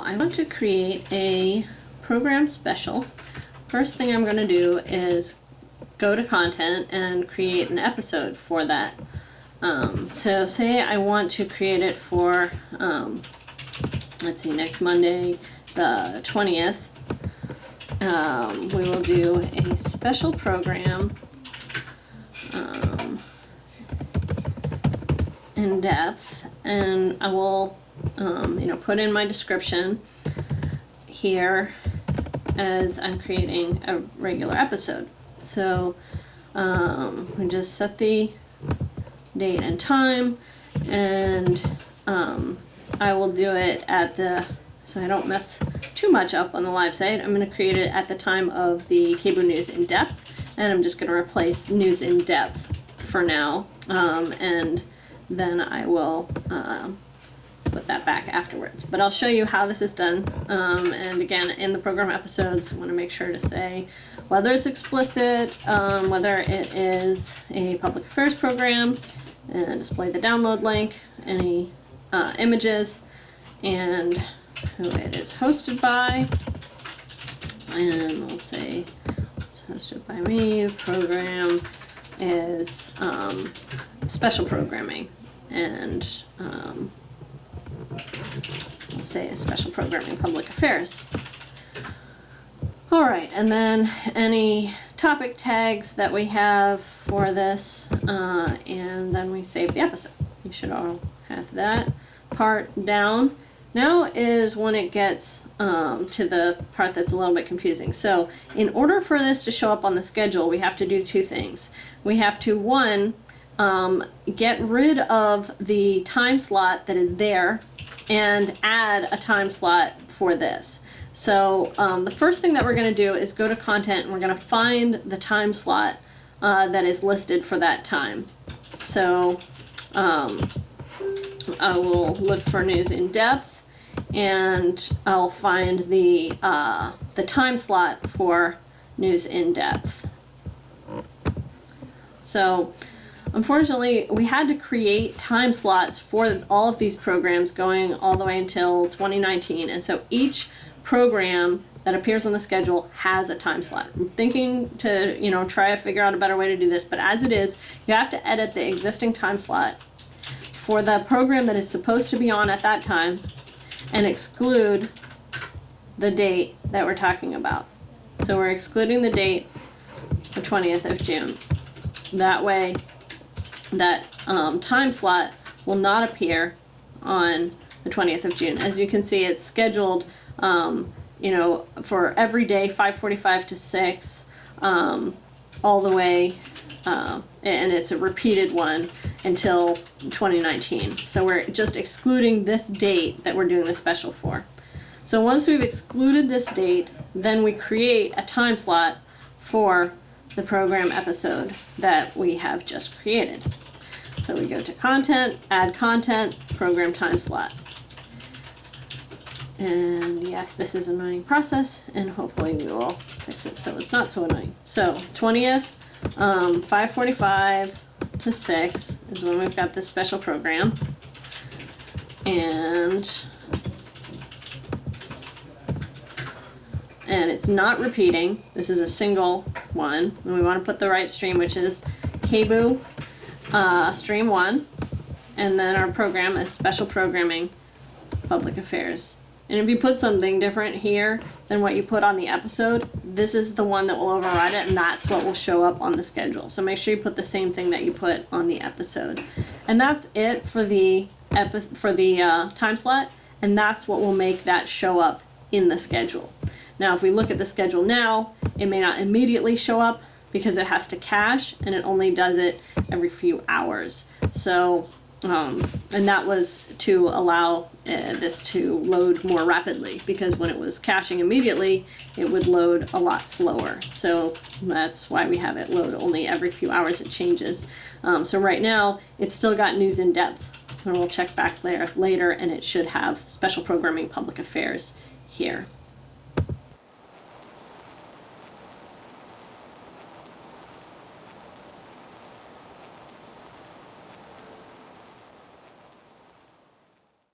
I want to create a program special. First thing I'm going to do is go to content and create an episode for that. So say I want to create it for, let's see, next Monday, the 20th. We will do a special program, in depth, and I will put in my description here as I'm creating a regular episode. So we just set the date and time, and I will do it at so I don't mess too much up on the live site. I'm going to create it at the time of the KBOO News in Depth, and I'm just going to replace News in Depth for now, and then I will put that back afterwards. But I'll show you how this is done, and again, in the program episodes, I want to make sure to say whether it's explicit, whether it is a public affairs program, and display the download link, any images, and who it is hosted by, and we'll say it's hosted by me. The program is special programming, and we'll say special programming public affairs. Alright, and then any topic tags that we have for this, and then we save the episode. You should all have that part down. Now is when it gets to the part that's a little bit confusing. So in order for this to show up on the schedule, we have to do two things. We have to, one, get rid of the time slot that is there and add a time slot for this. So the first thing that we're going to do is go to content, and we're going to find the time slot that is listed for that time. So I will look for News in Depth, and I'll find the time slot for News in Depth. So unfortunately, we had to create time slots for all of these programs going all the way until 2019, and so each program that appears on the schedule has a time slot. I'm thinking to try to figure out a better way to do this, but as it is, you have to edit the existing time slot for the program that is supposed to be on at that time and exclude the date that we're talking about. So we're excluding the date, the 20th of June. That way that time slot will not appear on the 20th of June. As you can see, it's scheduled for every day 5:45 to 6, all the way, and it's a repeated one until 2019. So we're just excluding this date that we're doing the special for. So once we've excluded this date, then we create a time slot for the program episode that we have just created. So we go to content, add content, program time slot. And yes, this is an annoying process, and hopefully we will fix it so it's not so annoying. So 20th, 5:45 to 6 is when we've got this special program. And it's not repeating. This is a single one. And we want to put the right stream, which is KBOO stream 1. And then our program is special programming public affairs. And if you put something different here than what you put on the episode, this is the one that will override it, and that's what will show up on the schedule. So make sure you put the same thing that you put on the episode. And that's it for the time slot, and that's what will make that show up in the schedule. Now, if we look at the schedule now, it may not immediately show up because it has to cache, and it only does it every few hours. So and that was to allow this to load more rapidly, because when it was caching immediately, it would load a lot slower. So that's why we have it load only every few hours. It changes. So right now, it's still got News in Depth, and we'll check back there later, and it should have special programming public affairs here.